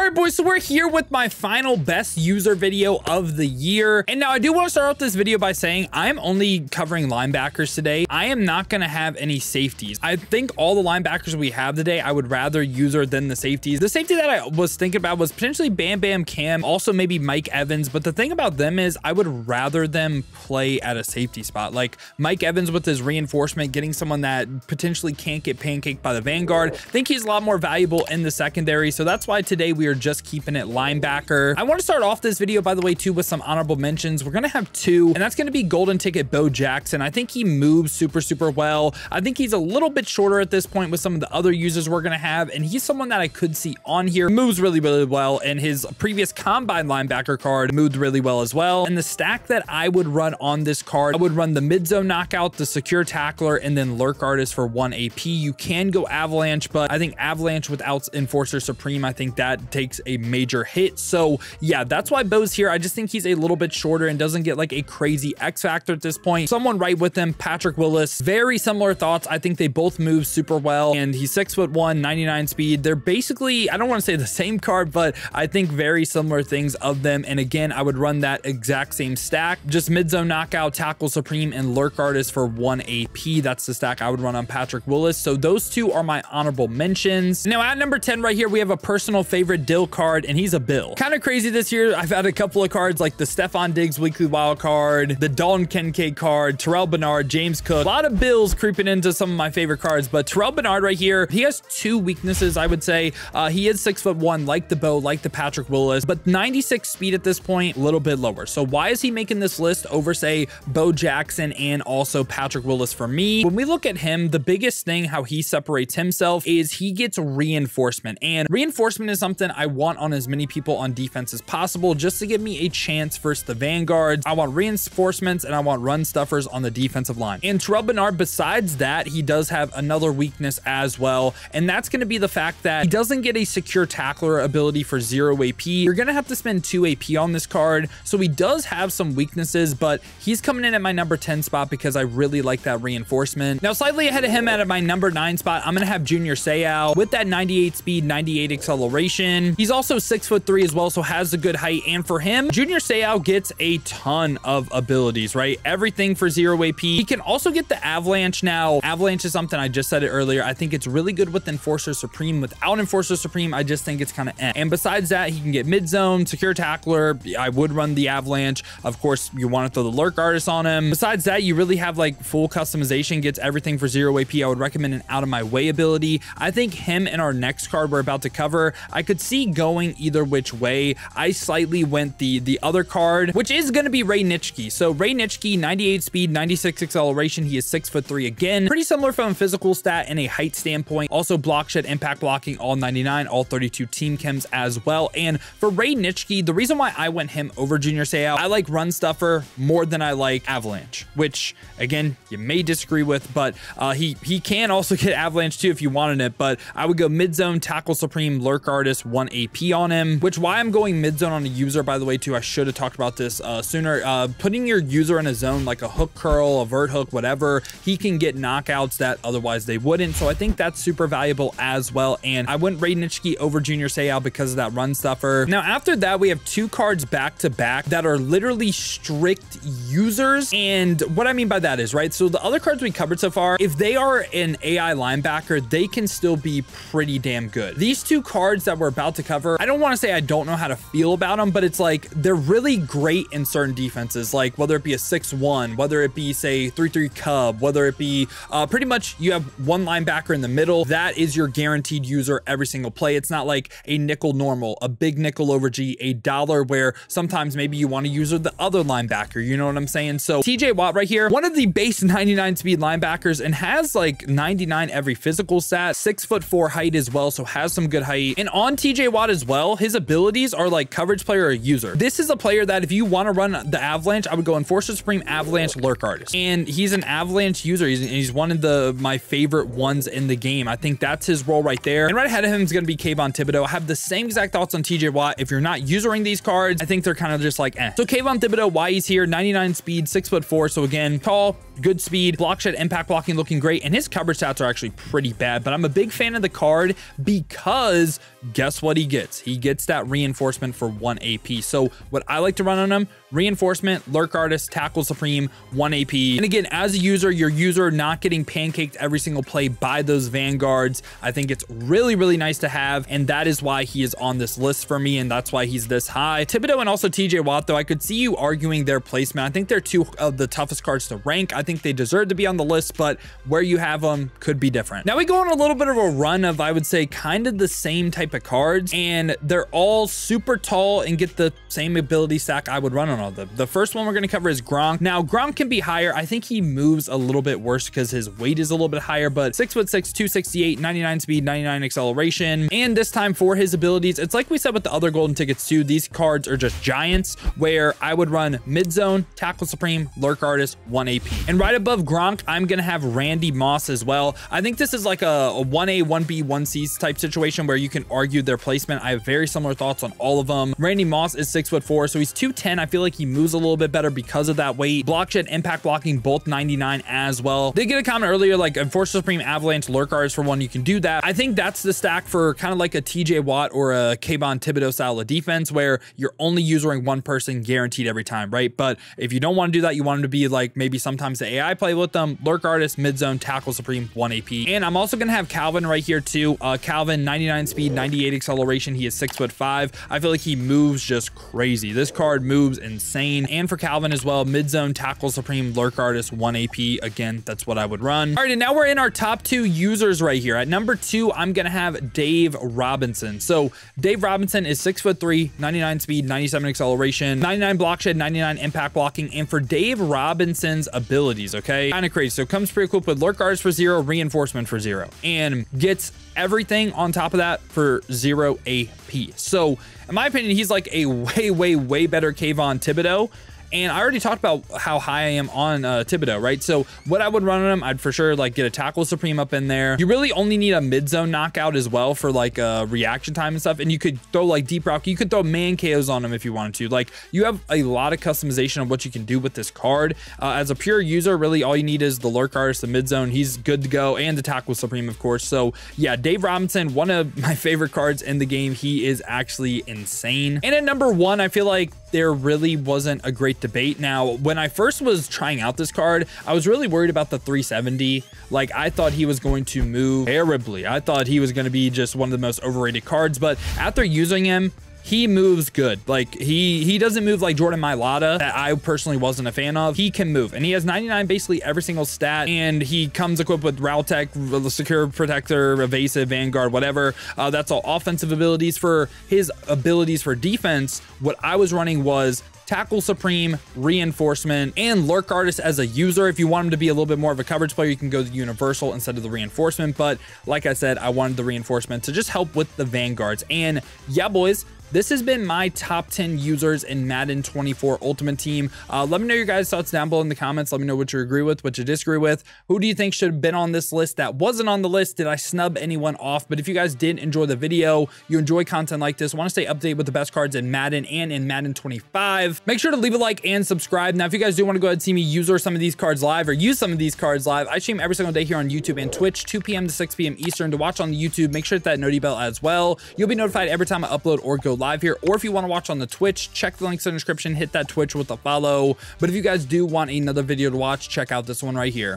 All right, boys, so we're here with my final best user video of the year. And now I do want to start off this video by saying I'm only covering linebackers today. I am not going to have any safeties. I think all the linebackers we have today, I would rather user than the safeties. The safety that I was thinking about was potentially Bam Bam Cam, also maybe Mike Evans. But the thing about them is I would rather them play at a safety spot. Like Mike Evans with his reinforcement, getting someone that potentially can't get pancaked by the Vanguard. I think he's a lot more valuable in the secondary. So that's why today we are just keeping it linebacker. I want to start off this video, by the way, too, with some honorable mentions. We're going to have two, and that's going to be golden ticket Bo Jackson. I think he moves super well. I think he's a little bit shorter at this point with some of the other users we're going to have, and he's someone that I could see on here. Moves really well, and his previous combine linebacker card moved really well as well. And the stack that I would run on this card, I would run the mid-zone knockout, the secure tackler, and then lurk artist for 1 AP. You can go avalanche, but I think avalanche without enforcer supreme, I think that takes a major hit. So yeah, that's why Bo's here. I just think he's a little bit shorter and doesn't get like a crazy X factor at this point. Someone right with him, Patrick Willis, very similar thoughts. I think they both move super well, and he's 6'1", 99 speed. They're basically, I don't want to say the same card, but I think very similar things of them. And again, I would run that exact same stack, just mid-zone knockout, tackle supreme, and lurk artist for 1 AP. That's the stack I would run on Patrick Willis. So those two are my honorable mentions. Now at number 10 right here, we have a personal favorite Dill card, and he's a Bill. Kind of crazy this year. I've had a couple of cards like the Stephon Diggs weekly wild card, the Dalton Kincaid card, Terrell Bernard, James Cook. A lot of Bills creeping into some of my favorite cards, but Terrell Bernard right here, he has two weaknesses, I would say. He is 6'1", like the Bo, like the Patrick Willis, but 96 speed at this point, a little bit lower. So why is he making this list over, say, Bo Jackson and also Patrick Willis for me? When we look at him, the biggest thing how he separates himself is he gets reinforcement, and reinforcement is something I want on as many people on defense as possible, just to give me a chance versus the Vanguards. I want reinforcements and I want run stuffers on the defensive line. And Terrell Bernard, besides that, he does have another weakness as well, and that's going to be the fact that he doesn't get a secure tackler ability for 0 AP. You're going to have to spend 2 AP on this card, so he does have some weaknesses, but he's coming in at my number 10 spot because I really like that reinforcement. Now, slightly ahead of him at my number 9 spot, I'm going to have Junior Seau with that 98 speed, 98 acceleration. He's also 6'3" as well, so has a good height. And for him, Junior Seau gets a ton of abilities, right? Everything for 0 AP. He can also get the avalanche. Now, avalanche is something, I just said it earlier, I think it's really good with Enforcer Supreme. Without Enforcer Supreme, I just think it's kind of eh. And besides that, he can get mid-zone, secure tackler. I would run the avalanche. Of course, you want to throw the lurk artist on him. Besides that, you really have like full customization, gets everything for 0 AP. I would recommend an out of my way ability. I think him and our next card we're about to cover, I could see going either which way. I slightly went the other card, which is going to be Ray Nitschke. So Ray Nitschke, 98 speed, 96 acceleration. He is 6'3" again. Pretty similar from a physical stat and a height standpoint. Also block shed, impact blocking, all 99, all 32 team chems as well. And for Ray Nitschke, the reason why I went him over Junior Seau, I like run stuffer more than I like avalanche, which again, you may disagree with, but he can also get avalanche too if you wanted it. But I would go mid-zone, tackle supreme, lurk artist, 1 AP on him, which why I'm going mid-zone on a user, by the way, too. I should have talked about this sooner. Putting your user in a zone like a hook curl, a vert hook, whatever, he can get knockouts that otherwise they wouldn't. So I think that's super valuable as well. And I went Ray Nitschke over Junior Seau because of that run stuffer. Now, after that, we have 2 cards back to back that are literally strict users. And what I mean by that is, right, so the other cards we covered so far, if they are an AI linebacker, they can still be pretty damn good. These 2 cards that we're about to cover, I don't want to say I don't know how to feel about them, but it's like they're really great in certain defenses, like whether it be a 6'1", whether it be, say, 3-3 Cub, whether it be pretty much you have one linebacker in the middle, that is your guaranteed user every single play. It's not like a nickel normal, a big nickel over G, a dollar where sometimes maybe you want to use the other linebacker, you know what I'm saying? So TJ Watt right here, one of the base 99 speed linebackers, and has like 99 every physical stat, 6'4" height as well, so has some good height. And on TJ Watt as well, his abilities are like coverage player or user. This is a player that if you want to run the avalanche, I would go Enforcer Supreme, avalanche, lurk artist, and he's an avalanche user. He's one of my favorite ones in the game. I think that's his role right there. And right ahead of him is going to be Kayvon Thibodeau. I have the same exact thoughts on TJ Watt. If you're not using these cards, I think they're kind of just like eh. So Kayvon Thibodeau, why he's here, 99 speed, 6'4", so again, tall, good speed, block shed, impact blocking looking great, and his coverage stats are actually pretty bad, but I'm a big fan of the card because guess what what he gets. He gets that reinforcement for 1 AP. So what I like to run on him, reinforcement, lurk artist, tackle supreme, 1 AP. And again, as a user, your user not getting pancaked every single play by those vanguards, I think it's really, really nice to have. And that is why he is on this list for me. And that's why he's this high. Thibodeau and also TJ Watt, though, I could see you arguing their placement. I think they're two of the toughest cards to rank. I think they deserve to be on the list, but where you have them could be different. Now we go on a little bit of a run of, I would say, kind of the same type of cards, and they're all super tall and get the same ability stack I would run on all of them. The first one we're going to cover is Gronk. Now Gronk can be higher. I think he moves a little bit worse because his weight is a little bit higher, but 6'6", 268, 99 speed, 99 acceleration. And this time for his abilities, it's like we said with the other golden tickets too, these cards are just giants, where I would run mid zone, tackle supreme, lurk artist, 1 AP. And right above Gronk, I'm going to have Randy Moss as well. I think this is like a 1A, 1B, 1C type situation where you can argue their placement. I have very similar thoughts on all of them. Randy Moss is 6'4", so he's 210. I feel like he moves a little bit better because of that weight. Block shed, impact blocking, both 99 as well. They get a comment earlier like Enforcer Supreme, Avalanche, lurk artist for 1. You can do that. I think that's the stack for kind of like a TJ Watt or a Kayvon Thibodeau style of defense where you're only using one person guaranteed every time, right? But if you don't want to do that, you want them to be like maybe sometimes the AI play with them, lurk artist, mid zone, tackle supreme, 1 AP. And I'm also going to have Calvin right here too. Calvin, 99 speed, 98 acceleration. He is 6'5". I feel like he moves just crazy. This card moves insane. And for Calvin as well, mid zone, tackle supreme, lurk artist, 1 AP. Again, that's what I would run. All right, and now we're in our top 2 users right here. At number 2, I'm going to have Dave Robinson. So Dave Robinson is 6'3", 99 speed, 97 acceleration, 99 block shed, 99 impact blocking. And for Dave Robinson's abilities, okay, kind of crazy. So it comes pretty cool with lurk artist for 0, reinforcement for 0, and gets everything on top of that for 0 AP. So in my opinion, he's like a way better Kayvon Thibodeau. And I already talked about how high I am on Thibodeau, right? So what I would run on him, I'd for sure like get a tackle supreme up in there. You really only need a mid zone knockout as well for like reaction time and stuff. And you could throw like deep rock. You could throw man KOs on him if you wanted to. Like you have a lot of customization of what you can do with this card. As a pure user, really all you need is the lurk artist, the mid zone. He's good to go, and the tackle supreme, of course. So yeah, Dave Robinson, one of my favorite cards in the game. He is actually insane. And at number 1, I feel like there really wasn't a great debate. Now, when I first was trying out this card, I was really worried about the 370. Like, I thought he was going to move terribly. I thought he was going to be just one of the most overrated cards, but after using him, he moves good. Like he doesn't move like Jordan Mailata that I personally wasn't a fan of. He can move, and he has 99 basically every single stat, and he comes equipped with Rowtech, Secure Protector, Evasive, Vanguard, whatever. That's all offensive abilities. For his abilities for defense, what I was running was tackle supreme, reinforcement, and lurk artist as a user. If you want him to be a little bit more of a coverage player, you can go to universal instead of the reinforcement. But like I said, I wanted the reinforcement to just help with the vanguards. And yeah, boys, this has been my top 10 users in Madden 24 Ultimate Team. Let me know your guys' thoughts down below in the comments. Let me know what you agree with, what you disagree with. Who do you think should have been on this list that wasn't on the list? Did I snub anyone off? But if you guys did enjoy the video, you enjoy content like this, want to stay updated with the best cards in Madden and in Madden 25, make sure to leave a like and subscribe. Now, if you guys do want to go ahead and see me user some of these cards live or use some of these cards live, I stream every single day here on YouTube and Twitch, 2 p.m. to 6 p.m. Eastern. To watch on the YouTube, make sure to hit that noti bell as well. You'll be notified every time I upload or go live here. Or if you want to watch on the Twitch, check the links in the description, hit that Twitch with a follow. But if you guys do want another video to watch, check out this one right here.